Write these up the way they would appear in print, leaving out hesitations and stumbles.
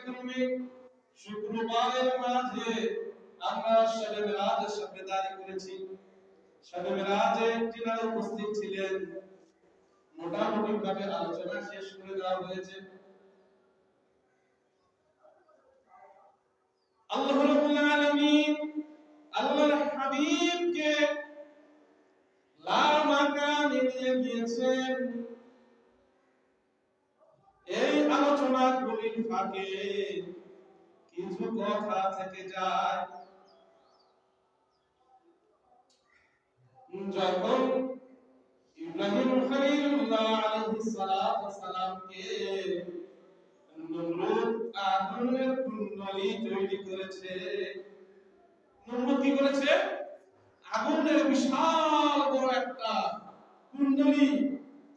কার্যক্রমে শুক্রবারের মাঝে আমরা শবে মেরাজের সাক্ষীদারি করেছি। শবে মেরাজে যিনি উপস্থিত ছিলেন মোটামুটি ভাবে আলোচনা শেষ করে দেওয়া হয়েছে। আল্লাহ রাব্বুল আলামিন আল্লাহর হাবিবকে লা মাকানে নিয়ে গিয়েছেন। এই আলোচনাগুলির ফাঁকে কিছু কথা থেকে যায়। যখন ইব্রাহিম খলিলুল্লাহ আলাইহিস সালামকে নমরুদ আগুনের কুণ্ডলী তৈরি করেছে। নমরুদ কি করেছে? আগুনের বিশাল বড় একটা কুণ্ডলী,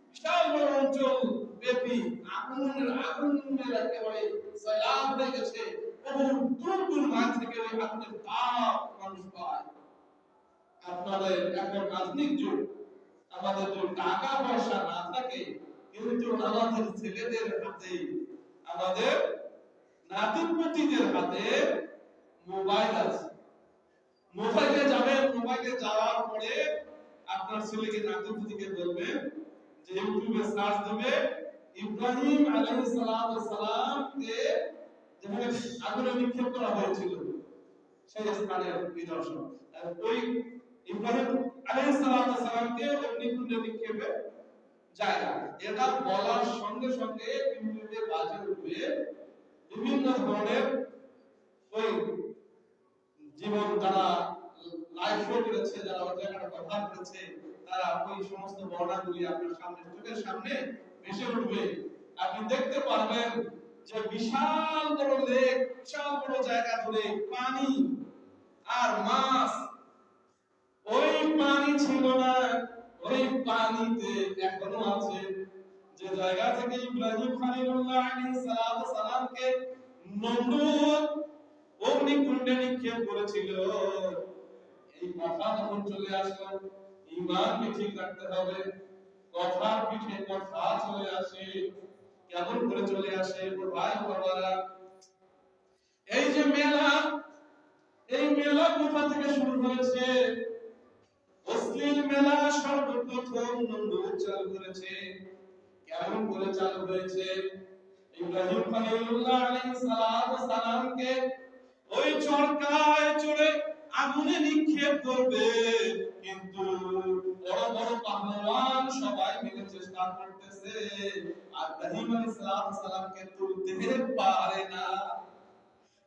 বিশাল বড় অঞ্চল ব্যাপী আগুনের একেবারে সয়লাব হয়ে গেছে। বহু দূর দূর মাঠ থেকে ওই আগুনের তাপ মানুষ পায়। আপনাদের এখন আধুনিক যুগ, আমাদের যদি টাকা পয়সা না থাকে কিন্তু আমাদের ছেলেদের হাতে, আমাদের নাতিপুতিদের হাতে মোবাইল আছে। মোবাইলে যাবেন, মোবাইলে যাওয়ার পরে আপনার ছেলেকে নাতিপুতিকে বলবেন যে ইউটিউবে সার্চ দিবে ইব্রাহিম আলাইহিস সালামকে যেখানে আগুনে নিক্ষেপ করা হয়েছিল সেই স্থানের নিদর্শন। ওই ইব্রাহিম আলাইহিস সালামকে অগ্নিকুণ্ডে নিক্ষেপের জায়গা, এটা বলার সঙ্গে সঙ্গে ইউটিউবে বাজে উঠবে বিভিন্ন ধরনের ওই জীবন যারা লাইভ শো করেছে, যারা ওই জায়গাটা ব্যবহার করেছে, তারা ওই সমস্ত বর্ণনাগুলি আপনার সামনে চোখের সামনে ভেসে উঠবে। আপনি দেখতে পারবেন যে বিশাল বড় লেক, বিশাল বড় জায়গা ধরে পানি আর মাছ। ওই পানি ছিল না, ওই পানিতে এখনো আছে। যে জায়গা থেকে ইব্রাহিম খলিলুল্লাহ আলাইহিস সালামকে নমরুদ অগ্নিকুণ্ডে নিক্ষেপ করেছিল, এই কথা যখন চলে আসলো, ঈমানকে ঠিক রাখতে হবে। কথার পিঠে কথা চলে আসে। কেমন করে চলে আসে? ভাই বাবারা, এই যে মেলা, এই মেলা কোথা থেকে শুরু হয়েছে? অশ্লীল মেলা সর্বপ্রথম নমরুদ চালু করেছে। কেমন করে চালু হয়েছে? ইব্রাহিম খলিলুল্লাহ আলাইহিস সালামকে ওই চরকায় চড়ে আগুনে নিক্ষেপ করবে, কিন্তু বড় বড় পাহলওয়ান সবাই মিলে চেষ্টা করতেছে, ইব্রাহিম আলাইহিস সালামকে তুলতে পারে না।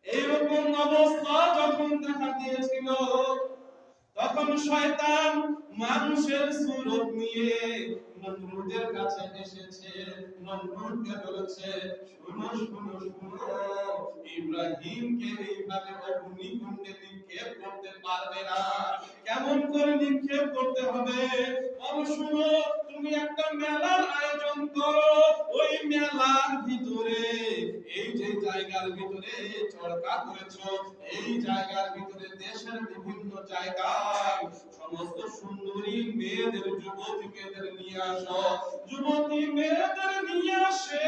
এইরকম অবস্থা যখন দেখা দিয়েছিল, তখন শয়তান মানুষের সুরত নিয়ে নমরুদের কাছে এসেছে। নমরুদকে বলেছে, শুনো শুনো শুনো, ইব্রাহিমকে এইভাবে অগ্নিকুণ্ডে নিক্ষেপ করতে পারবে না। কেমন করে নিক্ষেপ করতে হবে? শুনো, তুমি একটা মেলার আয়োজন করো। ওই মেলার ভিতরে, এই যে জায়গার ভিতরে চরকা করেছো, এই জায়গার ভিতরে দেশের বিভিন্ন জায়গায় সমস্ত সুন্দরী মেয়েদের, যুবতী মেয়েদের নিয়ে আসো। যুবতী মেয়েদের নিয়ে আসে,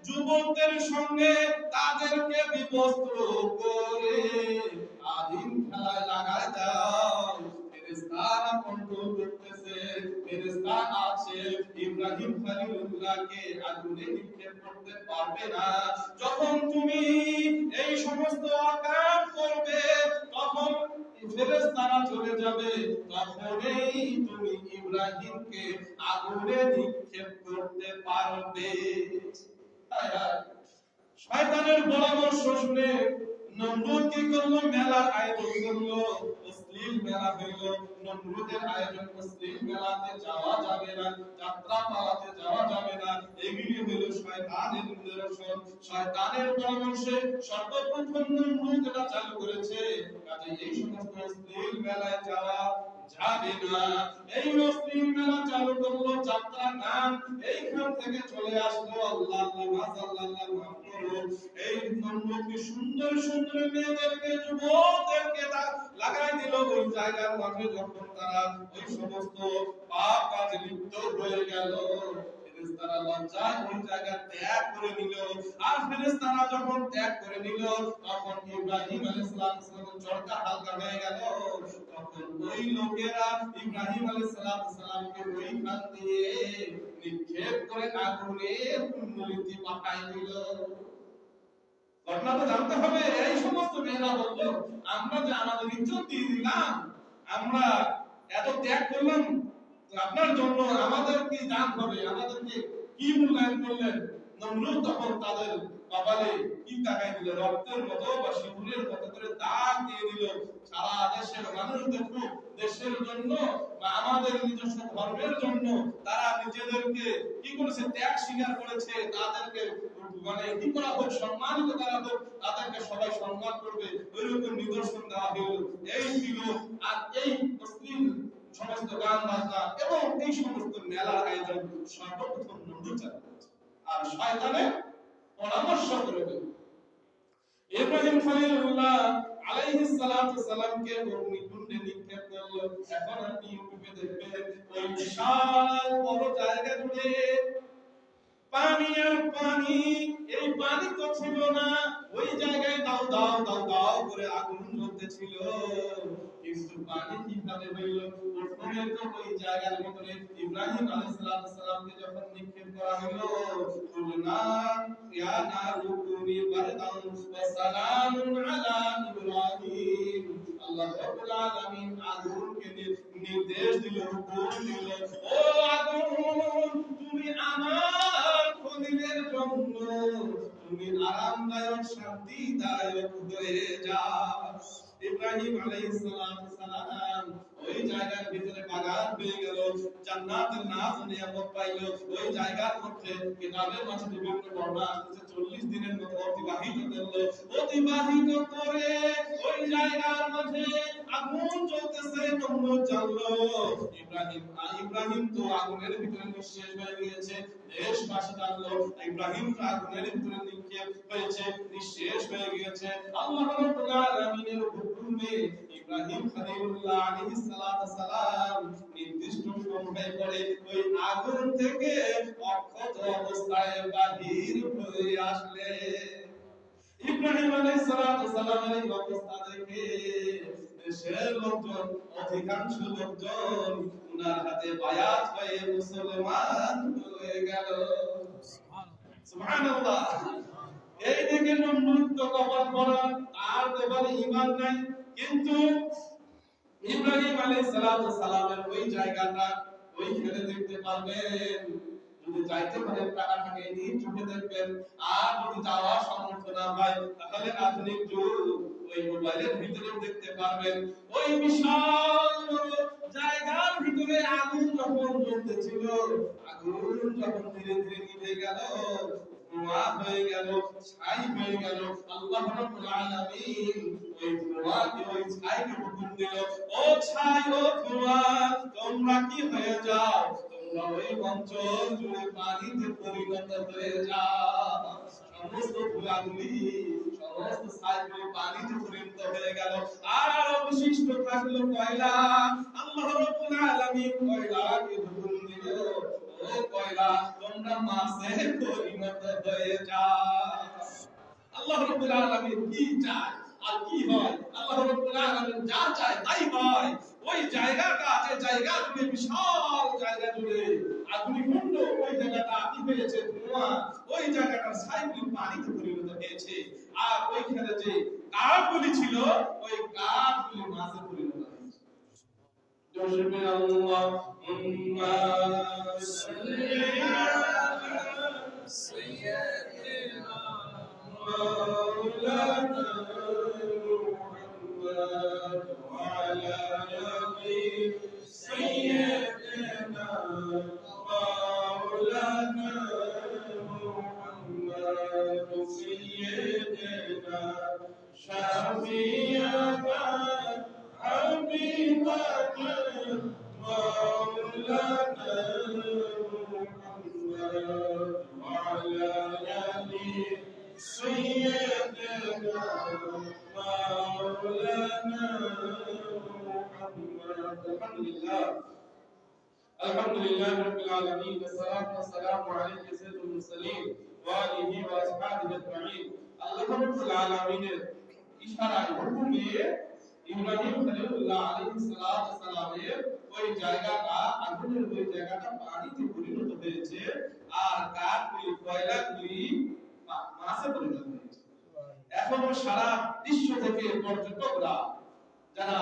যুবকদের সঙ্গে তাদেরকে বিবস্ত্র করে আদিম খেলায় লাগায় দাও। ফেরেশতারা কন্ট্রোল করতেছে, ফেরেশতা আছে, ইব্রাহিম খলিলুল্লাহকে আগুনে নিক্ষেপ করতে পারবে না। যখন তুমি এই সমস্ত কাজ করবে, তখন ফেরেশতারা চলে যাবে, তখনই তুমি ইব্রাহিমকে আগুনে নিক্ষেপ করতে পারবে। শয়তানের পরামর্শ শুনে নমরুদ কি করলো? মেলার আয়োজন করলো, অশ্লীল মেলা হইলো। নমরুদের আয়োজন অশ্লীল মেলাতে যাওয়া যাবে না, যাত্রা পালাতে যাওয়া যাবে না, এগুলি হলো শয়তানের নিদর্শন। শয়তানের পরামর্শে সর্বপ্রথম নমরুদ এটা চালু করেছে, কাজে এই সমস্ত অশ্লীল মেলায় যাওয়া যাবে না। এই অশ্লীল মেলা চালু করলো, যাত্রা গান এইখান থেকে চলে আসলো আল্লাহ নামাজ, আল্লাহ মাহফুজ। এই নমরুদকে সুন্দর সুন্দর মেয়েদেরকে, যুবকদেরকে লাগাই দিল ওই জায়গার মাঝে। যখন তারা ওই সমস্ত পাপ কাজে লিপ্ত হয়ে গেল, ফেরেশতারা লজ্জায় ওই জায়গা ত্যাগ করে নিল। আর ফেরেশতারা যখন ত্যাগ করে নিল তখন ইব্রাহিম আলাইহিস সালামের চরকা হালকা হয়ে গেল। তখন ওই লোকেরা ইব্রাহিম আলাইহিস সালামকে ওইখান দিয়ে নিক্ষেপ করে আগুনের কুণ্ডলিতে পাঠাই দিল। ঘটনা তো জানতে হবে। এই সমস্ত মেয়েরা বলল, আমরা যে আমাদের ইজ্জত দিয়ে দিলাম, আমরা এত ত্যাগ করলাম আপনার জন্য, আমাদের কি দান হবে, আমাদেরকে কি মূল্যায়ন করলেন? নমরুদ তখন তাদের কপালে কি তাকাই দিল, রক্তের মতো বা সিঁদুরের মতো করে দাগ দিয়ে দিল। সারা দেশের মানুষ দেখুক, দেশের জন্য বা আমাদের নিজস্ব ধর্মের জন্য তারা নিজেদেরকে কি করেছে, ত্যাগ স্বীকার করেছে। তাদেরকে মানে কি করা হোক, সম্মানিত করা হোক, তাদেরকে সবাই সম্মান করবে, ওইরকম নিদর্শন দেওয়া হলো। এই ছিল আর এই মুসলিম সমস্ত গান বাজনা এবং এই সমস্ত মেলার আয়োজন সর্বপ্রথম নমরুদ চালাচ্ছে। আর শয়তানে পরামর্শ করবে। ইব্রাহিম খলিলুল্লাহ আলাইহিস সালাতু সালামকে অগ্নিকুণ্ডে নিক্ষেপ করলো। এখন আপনি ইউটিউবে দেখবেন ওই বিশাল বড় জায়গা জুড়ে পানি আর পানি। এই পানি তো ছিল না, ওই জায়গায় দাও দাও দাও দাও করে আগুন জ্বলতেছিল। কিন্তু পানি কিভাবে হইল? প্রথমে তো ওই জায়গার ভিতরে ইব্রাহিম আলাইহিস সালামকে যখন নিক্ষেপ করা হলো, কুলনা ইয়া নারু কুনি বারদান ওয়া সালামুন আলা ইব্রাহিম। আল্লাহ রাব্বুল আলামিন আগুনকে নির্দেশ দিল, হুকুম দিল, ও আগুন তুমি আমার খলিলের জন্য তুমি আরামদায়ক শান্তিদায়ক হয়ে যাও। ইব্রাহিম আলাইহিস সালাম ওই জায়গার ভিতরে বাগান পেয়ে গেল, জান্নাতের নাজ নিয়ামত পাইল। ওই জায়গার মধ্যে কিতাবের মাঝে বিভিন্ন বর্ণনা আসছে 40 দিনের মতো অতিবাহিত করলো। অতিবাহিত করে ওই জায়গার মাঝে আগুন জ্বলতেছে, নমরুদ জ্বললো। ইব্রাহিম তো আগুনের ভিতরে নিঃশেষ হয়ে গিয়েছে। দেশবাসী জানলো ইব্রাহিম তো আগুনের ভিতরে নিক্ষেপ হয়েছে, নিঃশেষ হয়ে গিয়েছে। আল্লাহ রাব্বুল আলামিনের হুকুমে ইব্রাহিম খলিলুল্লাহ আলাইহিস সালাম নির্দিষ্ট সময় পরে ওই আগুন থেকে অক্ষত অবস্থায় বাহির হয়ে আসলেন। ইব্রাহিম আলাইহিস সালামের এই অবস্থা দেখে দেশের লোকজন, অধিকাংশ লোকজন উনার হাতে বায়াত হয়ে মুসলমান হয়ে গেল। সুবহানাল্লাহ। এই দিকে নমরুদ তো কপাল পড়া, তার কপালে ঈমান নাই। কিন্তু ইব্রাহিম আলাইহিস সালামের ওই জায়গাটা ওইখানে দেখতে পারবেন। যদি যাইতে পারেন, টাকা থাকে নিজ চোখে দেখবেন। আর যদি যাওয়ার সামর্থ্য না হয় তাহলে আধুনিক যুগ ওই মোবাইলের ভিতরে দেখতে পারবেন। ওই বিশাল জায়গার ভিতরে আগুন যখন জ্বলতেছিল, আগুন যখন ধীরে ধীরে নিভে গেল, ধোঁয়া হয়ে গেল, ছাই হয়ে গেল, আল্লাহ রাব্বুল আলামিন ওই ধোঁয়াকে, ওই ছাইকে হুকুম দিল, ও ছাই ও ধোঁয়া তোমরা কি হয়ে যাও, তোমরা ওই অঞ্চল জুড়ে পানিতে পরিণত হয়ে যাও। সমস্ত ধোঁয়াগুলি, সমস্ত ছাইগুলি পানিতে পরিণত হয়ে গেল। আর অবশিষ্ট থাকলো কয়লা। আল্লাহ রাব্বুল আলামিন কয়লাকে হুকুম দিল, ও কয়লা তোমরা মাছে পরিণত হয়ে যাও। আল্লাহ রাব্বুল আলামিন কি চায় আর কি হয়? আল্লাহ রাব্বুল আলামিন যা চায় তাই হয়। ওই জায়গাটা, যে জায়গা জুড়ে বিশাল জায়গা জুড়ে আগুনিকুণ্ড, ওই জায়গাটা কি হয়েছে? ধোঁয়া। ওই জায়গাটার ছাইগুলি পানিতে পরিণত হয়েছে। আর ওইখানে যে কাঠগুলি ছিল, ওই কাঠগুলি মাছে পরিণত হয়েছে। জোরে আল্লাহুম্মা সাল্লি আলা সাইয়্যিদিনা মাওলানা মুহাম্মদ ওয়া আলা আলি সাইয়্যিদিনা মাওলানা মুহাম্মদ সাইয়্যিদিনা শাফিয়ানা হাবিবানা মাওলানা মুহাম্মদ ওয়া আলা আলি সাইয়্যিদিনা মাওলানা মুহাম্মদ। আলহামদুলিল্লাহ। আলহামদুলিল্লাহ রাব্বিল আলামিন والصلاه والسلام على سيد المرسلين وآله واصحابه اجمعين। আল্লাহ রাব্বুল আলামিনের ইশারায় হুকুমে ইব্রাহিম খলিলুল্লাহ আলাইহিস সালামের ওই জায়গাটা আগুনের ওই জায়গাটা পানিতে পরিণত হয়েছে, আর কাঠগুলি কয়লাগুলি মাছে পরিণত হয়েছে। এখনো সারা বিশ্ব থেকে পর্যটকরা যারা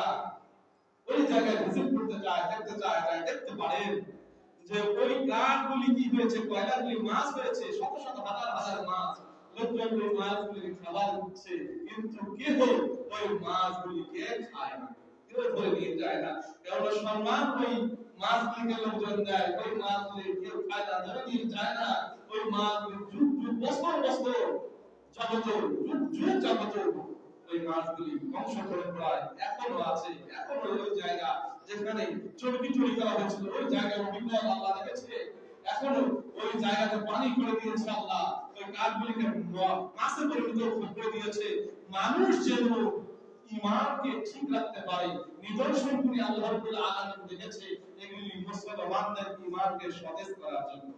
ওই জায়গায় ভিজিট করতে যায়, দেখতে যায়, তারা দেখতে পারেন যে ওই কাঠগুলি কি হয়েছে, কয়লাগুলি মাছ হয়েছে, শত শত হাজার হাজার মাছ। লোকজন ওই মাছগুলিকে খাবার দিচ্ছে, কিন্তু কেউ ওই মাছগুলিকে খায় না, কেউ ধরে নিয়ে যায় না। কারণ সম্মান ওই মাছগুলিকে লোকজন দেয়, ওই মাছগুলি কেউ খায় না, ধরে নিয়ে যায় না। ওই মাছগুলি যুগ যুগ বছর বছর যাবত ওই মাছগুলি ধ্বংস করে প্রায় এখনো আছে। এখনো ওই জায়গা যেখানে চর্বি চুরি করা হয়েছিল, ওই জায়গার বিপদ আল্লাহ রেখেছে। এখনো ওই জায়গাতে পানি করে দিয়েছে আল্লাহ, ওই কাঠগুলিকে মাছে পরিণত করে দিয়েছে। মানুষ যেন ঈমানকে ঠিক রাখতে পারে, নিদর্শনগুলি আল্লাহ রাব্বুল আলামিন দেখেছে, এগুলি মুসলমানদের ঈমানকে সতেজ করার জন্য।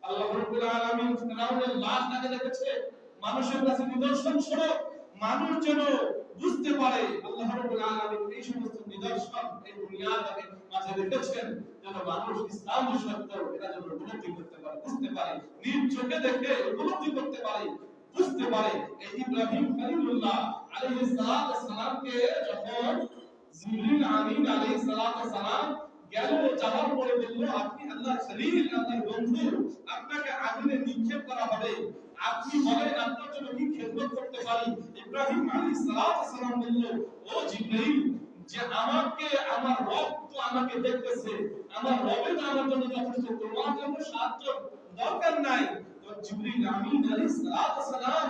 আল্লাহ রাব্বুল আলামিন ফিরআউনের লাশটাকে দেখেছে, মানুষের কাছে নিদর্শন স্বরূপ, মানুষ যেন বুঝতে পারে। আল্লাহ রাব্বুল আলামিন এই সমস্ত নিদর্শন এই দুনিয়ার মাঝে রেখেছেন যেন মানুষ ইসলাম যে সত্য এটা যেন উপলব্ধি করতে পারে, বুঝতে পারে, নিজ চোখে দেখে উপলব্ধি করতে পারে, বুঝতে পারে। এই ইব্রাহিম খলিলুল্লাহ আলাইহিস সালামকে যখন জিবরিল আমিন আলাইহিস সালাম গেল, যাওয়ার পরে বলল, আপনি আল্লাহর খলিল, আল্লাহর বন্ধু, আপনাকে আগুনে নিক্ষেপ করা হবে, আপনি বলেন আপনার জন্য কি খেদমত করতে পারি। ইব্রাহিম আলাইহিস সালাম বলল, ও জিবরাইল, যে আমাকে আমার রব তো আমাকে দেখতেছে, আমার রবে তো আমার জন্য যথেষ্ট, তোমার জন্য সাহায্য দরকার নাই। তো জিবরিল আমিন আলাইহিস সালাম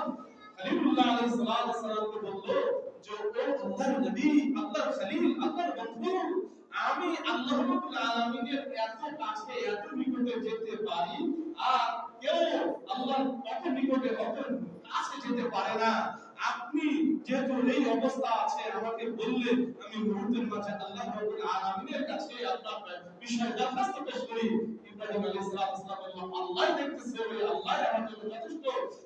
খলিলুল্লাহ আলাইহিস সালামকে বলল যে ও আল্লাহর নবী, আল্লাহর খলিল, আল্লাহর বন্ধু, আমি আল্লাহ রাব্বুল আলামিনের এত কাছে এত নিকটে যেতে পারি, আর কেউ আল্লাহর কত নিকটে কত কাছে যেতে পারে না। আপনি যেহেতু এই অবস্থা আছে আমাকে বললেন, আমি মুহূর্তের মাঝে আল্লাহ রাব্বুল আলামিনের কাছে আপনার বিষয় দরখাস্ত পেশ করি। ইব্রাহিম আলাইহিস সালাম বললেন, আল্লাহ দেখতেছে, ওই আল্লাহ আমার জন্য যথেষ্ট।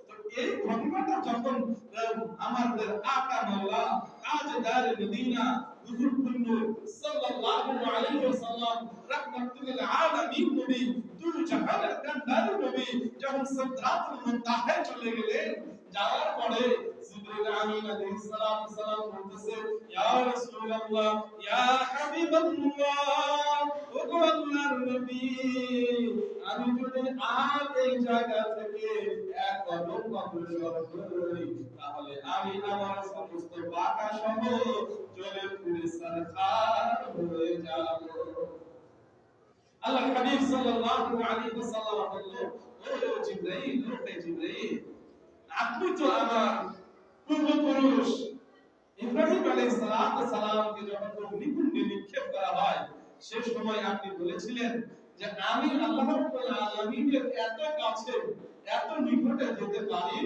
তো এই ঘটনাটা যখন আমাদের আকা মাওলা তাজদার মদিনা হুজুর কুল্লু সাল্লাল্লাহু আলাইহি ওয়াসাল্লাম রাহমাতুল আলামিন নবী, দুই জাহানের কান্ডার নবী যখন সিদরাতুল মুনতাহায় চলে গেলেন, যাওয়ার পরে জিবরিল আমিন আলাইহিস সালাম বলতেছে, ইয়া রাসূলুল্লাহ, ইয়া হাবিবাল্লাহ, ও গো আল্লাহর নবী, আমি যদি আর এই জায়গা থেকে এক কদম অগ্রসর হই, তাহলে আমি আমার সমস্ত বাঁকা সহ জ্বলে পুড়ে ছারখার হয়ে যাব। আল্লাহর হাবিব সাল্লাল্লাহু আলাইহি ওয়াসাল্লাম বললেন, ও জিবরাইল, ও জিবরাইল, আপনি তো আমার পূর্বপুরুষ ইব্রাহিম আলাইহিস সালামকে যখন অগ্নিকুণ্ডে নিক্ষেপ করা হয়, সে সময় আপনি বলেছিলেন যে আমি আল্লাহ রাব্বুল আলামিনের এত কাছে এত নিকটে যেতে পারি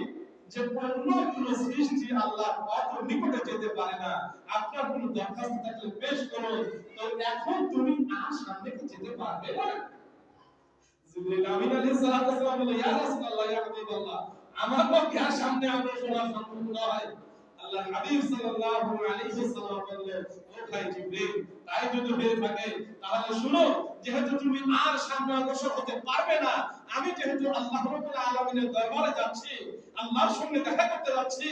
যে অন্য কোন সৃষ্টি আল্লাহর অত নিকটে যেতে পারে না। আপনার কোন দরখাস্ত থাকলে পেশ করুন। তো এখন তুমি আর সামনে কি যেতে পারবে না? জিবরিল আমিন আলাইহিস সালাম বলে, ইয়া রাসূলুল্লাহ, ইয়া হাবিবাল্লাহ, আমার পক্ষে আর সামনে অগ্রসর হওয়া সম্ভব নয়। আল্লাহর হাবিব সাল্লাল্লাহু আলাইহি ওয়াসাল্লাম বললেন, ও ভাই জিবরিল, তাই যদি হয়ে থাকে তাহলে শুনো, যেহেতু তুমি আর সামনে অগ্রসর হতে পারবে না, আমি যেহেতু আল্লাহ রাব্বুল আলামিনের দরবারে যাচ্ছি, আল্লাহর সঙ্গে দেখা করতে যাচ্ছি,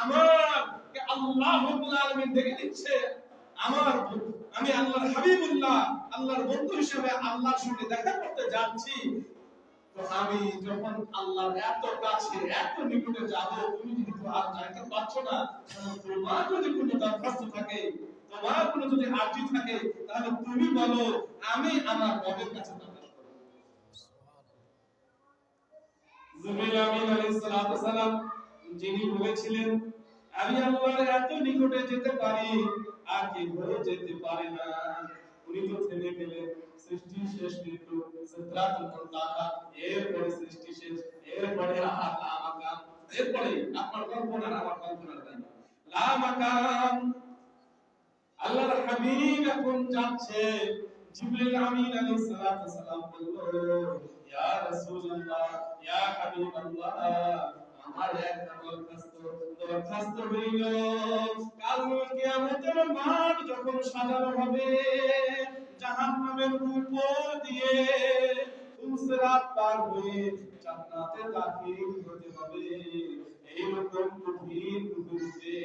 আমাকে আল্লাহ রাব্বুল আলামিন ডেকে দিচ্ছে, আমি আল্লাহর হাবিবুল্লাহ, আল্লাহর বন্ধু হিসেবে আল্লাহর সঙ্গে দেখা করতে যাচ্ছি। তো আমি যখন আল্লাহর এত কাছে এত নিকটে যাব, তুমি যেহেতু আর যাইতে পারছো না, তোমার যদি কোনো দরখাস্ত থাকে, তোমার কোনো যদি আর্জি থাকে, তাহলে তুমি বলো, আমি আমার রবের কাছে দরখাস্ত করব। জিবরিল আমিন আলাইহিস সালাম যিনি বলেছিলেন আমি আল্লাহর এত নিকটে যেতে পারি আর কেউ যেতে পারে না, উনি তো থেমে গেলেন। সৃষ্টি শেষ, কিন্তু সিদরাতুল মুনতাহা, এরপরে সৃষ্টি শেষ, এরপরে লা মাকাম, এরপরে আপনার কল্পনা আমার কল্পনার নাই, লা মাকাম। আল্লাহর হাবিব এখন যাচ্ছে, জিবরিল আমিন আলাইহিস সালাতু সালাম বলল, ইয়া রাসূলুল্লাহ, ইয়া হাবিবাল্লাহ, আমার একটা দরখাস্ত হইল, কাল কিয়ামতের মাঠ যখন সাজানো হবে, জাহান্নামের উপর দিয়ে ফুলসিরাত পার হয়ে জান্নাতে দাখিল হতে হবে। এইরকম কঠিন মুহূর্তে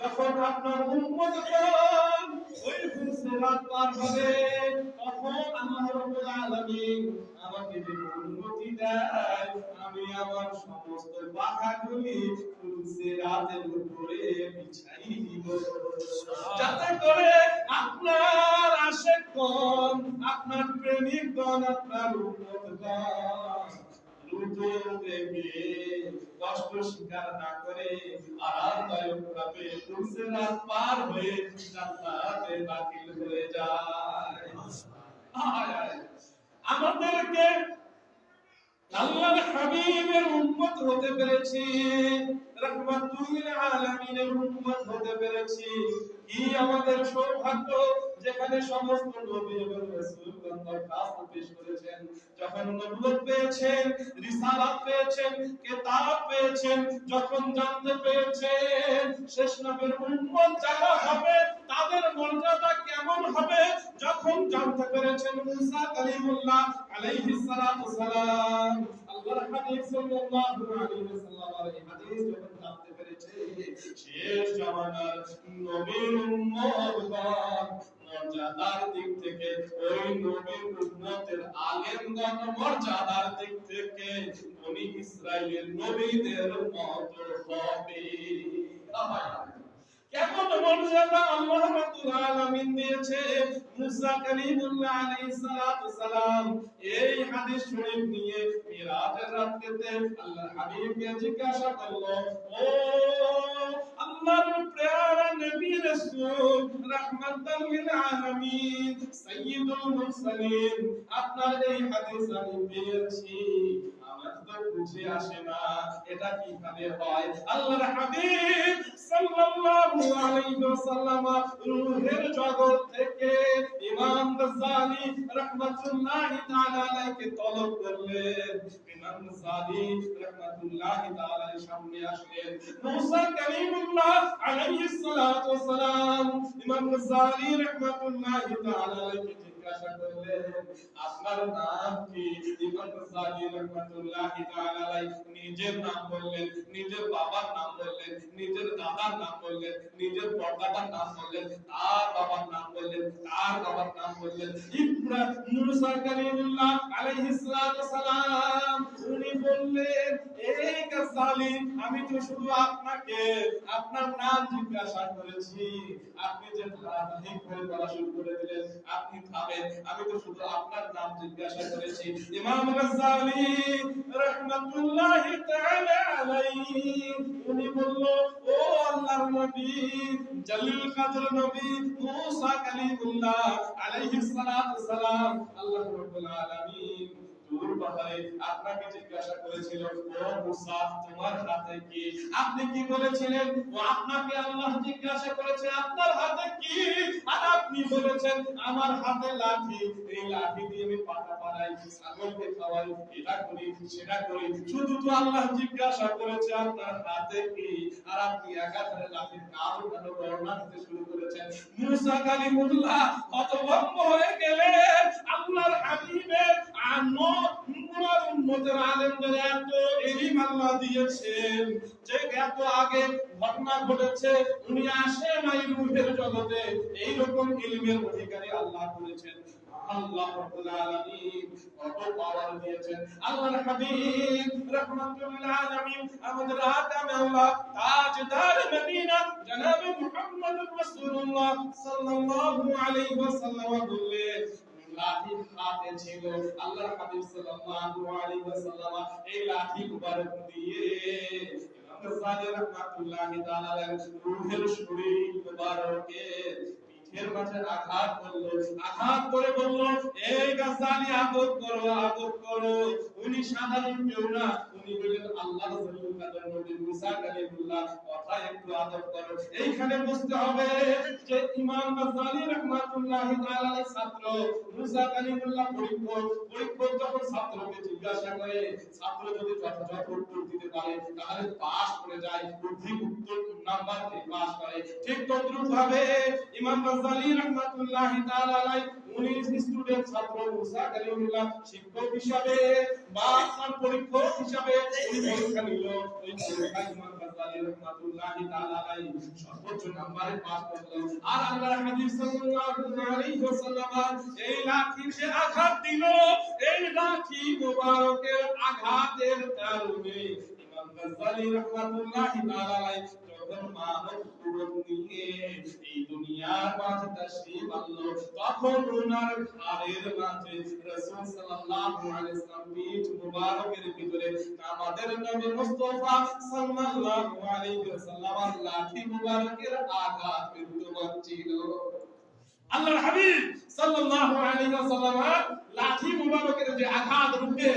যখন আপনার উম্মতগণ ওই ফুলসিরাত পার হবে, তখন আল্লাহ রাব্বুল আলামিন আমাকে যে অনুমতি দেয়, আমি আমার সমস্ত পাখাগুলি ফুলসিরাতের উপরে বিছাই দিব, যাতে করে আপনার আশিকগণ, আপনার প্রেমিকগণ, আপনার উম্মতগণ রুতে গিয়ে কষ্ট স্বীকার না করে আরামদায়ক ভাবে ফুলসিরাত পার হয়ে জান্নাতে দাখিল হয়ে যায়। আমাদেরকে আল্লাহর হাবিবের উম্মত হতে পেরেছি, রাহমাতুল আলামিনের উম্মত হতে পেরেছি, কি আমাদের সৌভাগ্য! যেখানে সমস্ত নবী এবং রাসূলগণ দরখাস্ত পেশ করেছেন, যখন নবুয়ত পেয়েছেন, রিসালাত পেয়েছেন, কিতাব পেয়েছেন, যখন জানতে পেরেছেন শেষ নবীর উম্মত যারা হবে তাদের মর্যাদা কেমন হবে, যখন জানতে পেরেছেন মুসা কালিমুল্লাহ আলাইহিস সালাতু সালাম, আল্লাহর হাবিব সাল্লাল্লাহু আলাইহি ওয়াসাল্লাম এই হাদিস যখন জানতে পেরেছে, শেষ জামানার নবীর উম্মতগণ মর্যাদার দিক থেকে ওই নবীর উম্মতের আলেমগণ মর্যাদার দিক থেকে বনি ইসরাইলের নবীদের মতো হবে। কেমন মর্যাদা আল্লাহ রাব্বুল আলামিন দিয়েছে মুসা কালিমুল্লাহ আলাইহিস সালাতু সালাম। এই হাদিস শরীফ নিয়ে মিরাজের রাতে আল্লাহর হাবিবকে জিজ্ঞাসা করলো, ও আল্লাহর প্রিয় নবী রাসূল রাহমাতাল লিল আলামিন সাইয়্যিদুল মুরসালিন, আপনার এই হাদিস আমি পেয়েছি, আমার তো বুঝে আসে না এটা কিভাবে হয়। আল্লাহর হাবিব সাল্লাল্লাহু আলাইহি ওয়াসাল্লাম রূহের জগৎ থেকে ইমাম গাজ্জালী রাহমাতুল্লাহি তাআলা আলাইহি তলব করলেন। ইমাম গাজ্জালী রাহমাতুল্লাহি তাআলা সামনে আসলেন। মুসা কালিমুল্লাহ আলাইহিস সালাতু ওয়াসালাম ইমাম গাজ্জালী রাহমাতুল্লাহি তাআলা আলাইহি জিজ্ঞাসা করলেন, আপনার নাম কি? ইমাম গাজ্জালী রাহমাতুল্লাহি তাআলা আলাইহি নিজের নাম বললেন, নিজের বাবার নাম বললেন, নিজের দাদার নাম বললেন, নিজের পরদাদার নাম বললেন, তার বাবার নাম বললেন, তার বাবার নাম বললেন। ইব্রাহিম মুসা কালিমুল্লাহ আলাইহিস সালাতু সালাম উনি বললেন, এই গাজ্জালী, আমি তো শুধু আপনাকে আপনার নাম জিজ্ঞাসা করেছি, আপনি যে ধারাবাহিক করে বলা শুরু করে দিলেন, আপনি থামেন, আমি তো শুধু আপনার নাম জিজ্ঞাসা করেছি। ইমাম গাজ্জালী রাহমাতুল্লাহি তাআলা আলাইহি উনি বলল, ও আল্লাহর নবী, জলিল কদর নবী মুসা কালিমুল্লাহ আলাইহিস সালাতু সালাম, আল্লাহ রাব্বুল আলামিন দূর পাহাড়ে আপনাকে জিজ্ঞাসা করেছিল, ও মুসা, তোমার হাতে কি? আপনি কি বলেছিলেন? ও আপনাকে আল্লাহ জিজ্ঞাসা করেছে আপনার হাতে কি? আর আপনি বলেছেন আমার হাতে লাঠি, এই লাঠি দিয়ে আমি পাটা পাড়াই, ছাগলকে খাওয়াই, এটা করি সেটা করি। শুধু তো আল্লাহ জিজ্ঞাসা করেছে আপনার হাতে কি, আর আপনি একাধারে লাঠির কাল উঠানো বর্ণনা দিতে শুরু করেছেন। মুসা কালিমুল্লাহ হতভম্ব হয়ে গেলেন। আল্লাহর হাবিবের উম্মতের উম্মতের আলেমদের এত ইলম আল্লাহ দিয়েছেন যে এত আগে ঘটনা ঘটেছে, উনি আসে নাই রূহের জগতে, এই রকম ইলমের অধিকারী আল্লাহ করেছেন। আল্লাহ রাব্বুল আলামিন কত পাওয়ার দিয়েছেন। আল্লাহর হাবিব রাহমাতুল আলামিন আমাদের আদম আল্লাহ তাজদার মদিনা জনাব মুহাম্মদুর রাসূলুল্লাহ সাল্লাল্লাহু আলাইহি ওয়াসাল্লাম বললেন, লাঠি হাতে ছিল, আল্লাহর হাবিব সাল্লাল্লাহু আলাইহি ওয়াসাল্লাম এই লাঠি মুবারক দিয়ে ইমাম গাজ্জালী রাহমাতুল্লাহি তাআলা রূহের শরীর মুবারকে পিঠের মাঝে আঘাত করলো, আঘাত করে বলল, এই গাছালি আদব করো, আদব করো। উনি সাধারণ কেউ না, উনি বললেন আল্লাহর রাসূল কাদের নবী মুসা কালিমুল্লাহ, কথা একটু আদব করো। এইখানে বুঝতে হবে যে ইমাম গাছালি রাহমাতুল্লাহি তাআলা আলাইহির ছাত্র মুসা কালিমুল্লাহ পরীক্ষক যখন ছাত্রকে জিজ্ঞাসা করে, ছাত্র যদি যথাযথ উত্তর দিতে পারে তাহলে পাস করে যায়, অধিক উত্তর নাম্বার দিয়ে পাস করে। ঠিক তদ্রুপ ভাবে ইমাম গাযযালী রাহমাতুল্লাহি তাআলা আলাইহি উনি স্টুডেন্ট ছাত্র মুসা কালিমুল্লাহ শিক্ষক হিসাবে বা আপনার পরীক্ষক হিসাবে উনি পরীক্ষা নিল। ওই পরীক্ষায় ইমাম গাযযালী রাহমাতুল্লাহি তাআলা আলাইহি সর্বোচ্চ নাম্বারে পাস করলো। আর আল্লাহর হাবিব সাল্লাল্লাহু আলাইহি ওয়াসাল্লাম এই লাঠি যে আঘাত দিল, এই লাঠি মুবারকের আঘাতের কারণে ইমাম গাযযালী রাহমাতুল্লাহি তাআলা আলাইহি যখন মানব রূপ নিয়ে এই দুনিয়ার মাঝে তাশরীফ আনলো, তখন ওনার ঘাড়ের মাঝে রাসূল সাল্লাল্লাহু আলাইহি ওয়াসাল্লাম পিঠ মুবারকের ভিতরে আমাদের নবী মুস্তাফা সাল্লাল্লাহু আলাইহি ওয়াসাল্লাম লাঠি মুবারকের আঘাত বিদ্যমান ছিল। আল্লাহর হাবিব সাল্লাল্লাহু আলাইহি ওয়াসাল্লাম লাঠি মুবারকের যে আঘাত রূপে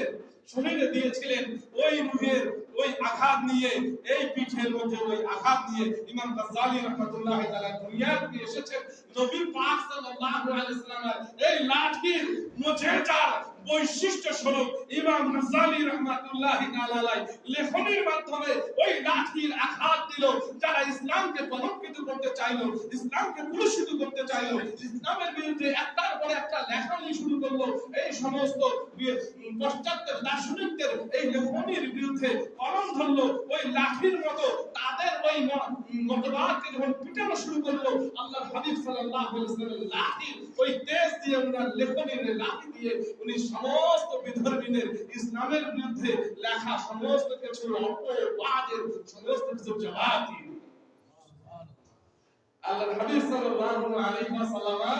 শরীরে দিয়েছিলেন, ওই রূহের ওই আঘাত নিয়ে এই পিঠের মধ্যে ওই আঘাত নিয়ে ইমাম গাযযালী রাহমাতুল্লাহি তাআলা দুনিয়াতে এসেছেন। নবী পাক সাল্লাল্লাহু আলাইহি ওয়াসাল্লাম এই লাঠির মুজিজার বৈশিষ্ট্য স্বরূপ ইমাম গাযযালী রাহমাতুল্লাহি তাআলা আলাইহি লেখনির মাধ্যমে ওই লাঠির আঘাত দিল। যারা ইসলামকে কলঙ্কিত করতে চাইলো, ইসলামকে কুলুষিত করতে চাইলো, ইসলামের বিরুদ্ধে একটার পর একটা লেখনি শুরু করলো, এই সমস্ত পশ্চাৎ দার্শনিকদের এই লেখনির বিরুদ্ধে কলম ধরলো, ওই লাঠির মতো তাদের ওই মতবাদকে যখন পিটানো শুরু করলো, আল্লাহর হাবিব সাল্লাল্লাহু আলাইহি ওয়াসাল্লাম লাঠির ওই তেজ দিয়ে, ওনার লেখনির লাঠি দিয়ে উনি সমস্ত বিধর্মীদের ইসলামের বিরুদ্ধে লেখা সমস্ত কিছু অপবাদের সমস্ত কিছু জবাব দিয়ে আল্লাহর হাবিব সাল্লাল্লাহু আলাইহি ওয়াসাল্লাম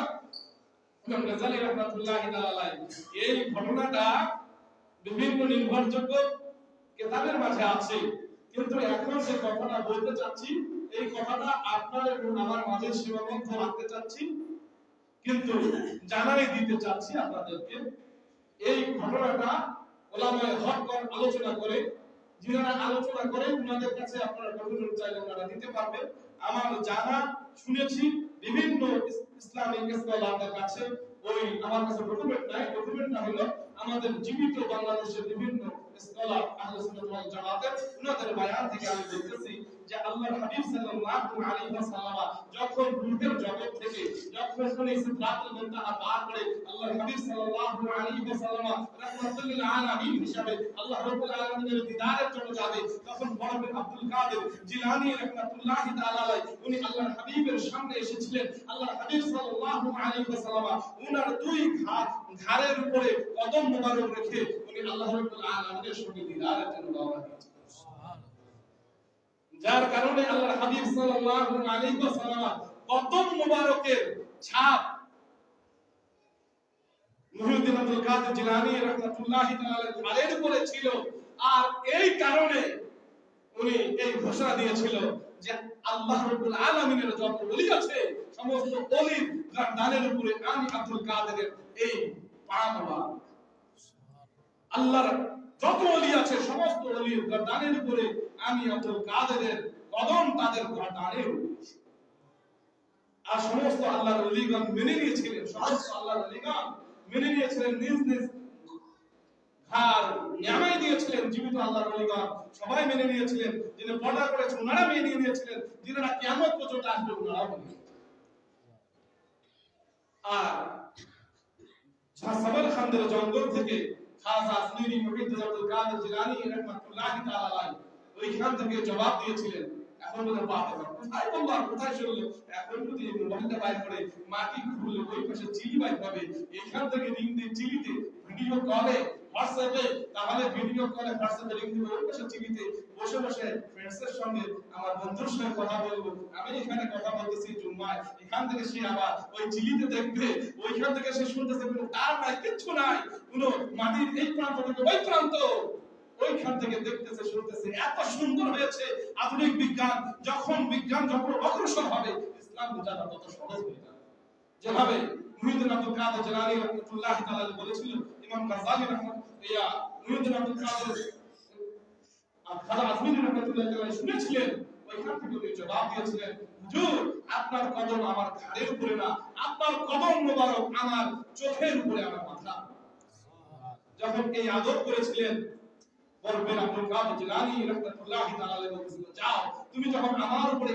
ইমাম গাযযালী রাহমাতুল্লাহি তাআলা আলাইহি এই ঘটনাটা বিভিন্ন নির্ভরযোগ্য কিতাবের মাঝে আছে, কিন্তু এখন যে কথাটা বলতে চাচ্ছি এই কথাটা আপনার এবং আমার মাঝে সীমাবদ্ধ রাখতে চাচ্ছি, কিন্তু জানাই দিতে চাচ্ছি আপনাদেরকে। এই ঘটনাটা ওলামায়ে হক আলোচনা করে, যিনারা আলোচনা করে উনাদের কাছে আপনারা ডকুমেন্ট চাইলে ওনারা দিতে পারবেন। আমার জানা শুনেছি বিভিন্ন ইসলামিক স্কলারদের কাছে, ওই আমার কাছে ডকুমেন্ট নাই, ডকুমেন্টটা হলো আমাদের জীবিত বাংলাদেশের বিভিন্ন স্কলার আহলে সুন্নাত ওয়াল জামাতের উনাদের বয়ান থেকে আমি দেখতেছি যে আল্লাহর হাবিব সাল্লাল্লাহু আলাইহি ওয়াসাল্লাম যখন রূহের জগৎ থেকে যখন উনি সিদরাতুল মুনতাহা পার করে আল্লাহর হাবিব সাল্লাল্লাহু আলাইহি ওয়াসাল্লাম রাহমাতুল লিল আলামিন হিসাবে আল্লাহ রাব্বুল আলামিনের দিদারের জন্য যাবে, তখন বড় আব্দুল কাদের জিলানী রাহমাতুল্লাহি তাআলা আলাইহি উনি আল্লাহর হাবিবের সামনে এসেছিলেন। আল্লাহর হাবিব সাল্লাল্লাহু আলাইহি ওয়াসাল্লাম উনার দুই ঘাড়ের উপরে কদম মোবারক রেখে উনি আল্লাহ রাব্বুল আলামিনের সঙ্গে দিদারের জন্য রওনা দিয়েছেন। যার কারণে আল্লাহর হাবিব সাল্লাল্লাহু আলাইহি ওয়াসাল্লাম কদম মোবারকের ছাপ মুহিউদ্দিন আব্দুল কাদের জিলানী রাহমাতুল্লাহি তাআলা ঘাড়ের উপরে ছিল। আর এই কারণে উনি এই ঘোষণা দিয়েছিল যে আল্লাহ রাব্বুল আলামিনের যত ওলি আছে সমস্ত ওলির গর্দানের উপরে আমি আব্দুল কাদেরের এই পা মোবারক, আল্লাহর যত ওলি আছে সমস্ত ওলির গর্দানের উপরে আমি আব্দুল কাদেরের কদম তাদের গর্দানের উপরে। আর সমস্ত আল্লাহর ওলিগণ মেনে নিয়েছিলেন, সমস্ত আল্লাহর ওলিগণ মেনে নিয়েছিলেন, নিজ নিজ ঘাড় নামাই দিয়েছিলেন। জীবিত আল্লাহর ওলিগণ সবাই মেনে নিয়েছিলেন, যিনি পর্দা করেছেন ওনারা মেনে নিয়েছিলেন, যিনারা কিয়ামত পর্যন্ত আসবে ওনারাও মেনে নিয়েছিলেন। আর সাবর খানদের জঙ্গল থেকে খাজা আসমিরি মুহিউদ্দিন আব্দুল কাদের জিলানী রাহমাতুল্লাহি তাআলা আলাইহি ওইখান থেকে জবাব দিয়েছিলেন। এখন বলে পাবে কোথায় বললাম, কোথায় শুনলো, এখন যদি মোবাইলটা বাইর করে মাটি খুললে ওই পাশে চিলি বাইর পাবে, এইখান থেকে রিং দিয়ে চিলিতে ভিডিও কলে হোয়াটসঅ্যাপে, তাহলে ভিডিও কলে হোয়াটসঅ্যাপে রিং দিয়ে ওই পাশে চিলিতে বসে বসে ফ্রেন্ডসের সঙ্গে আমার বন্ধুর সঙ্গে কথা বলবো। আমি এখানে কথা বলতেছি জুম্মায়, এখান থেকে সে আবার ওই চিলিতে দেখবে, ওইখান থেকে সে শুনতেছে কোনো তার নাই, কিচ্ছু নাই, কোনো মাটির এই প্রান্ত থেকে ওই প্রান্ত, ওইখান থেকে দেখতেছে শুনতেছে। এত সুন্দর হয়েছে আধুনিক বিজ্ঞান। যখন বিজ্ঞান যখন অগ্রসর হবে ইসলাম বোঝাটা তত সহজ হয়ে যাবে। যেভাবে মুহিউদ্দিন আব্দুল কাদের জিলানী রাহমাতুল্লাহি তাআলা বলেছিল, ইমাম গাজ্জালী রাহমাতুল্লাহ মুহিউদ্দিন আব্দুল কাদের খাজা আজমিরি রাহমাতুল্লাহি তাআলা শুনেছিলেন, ওইখান থেকে উনি জবাব দিয়েছিলেন, হুজুর আপনার কদম আমার ঘাড়ের উপরে না, আপনার কদম মোবারক আমার চোখের উপরে, আমার মাথা। যখন এই আদব করেছিলেন, বলবেন আব্দুল কাদের জিলানী রাহমাতুল্লাহি তাআলা বলেছিলেন, যাও তুমি যখন আমার উপরে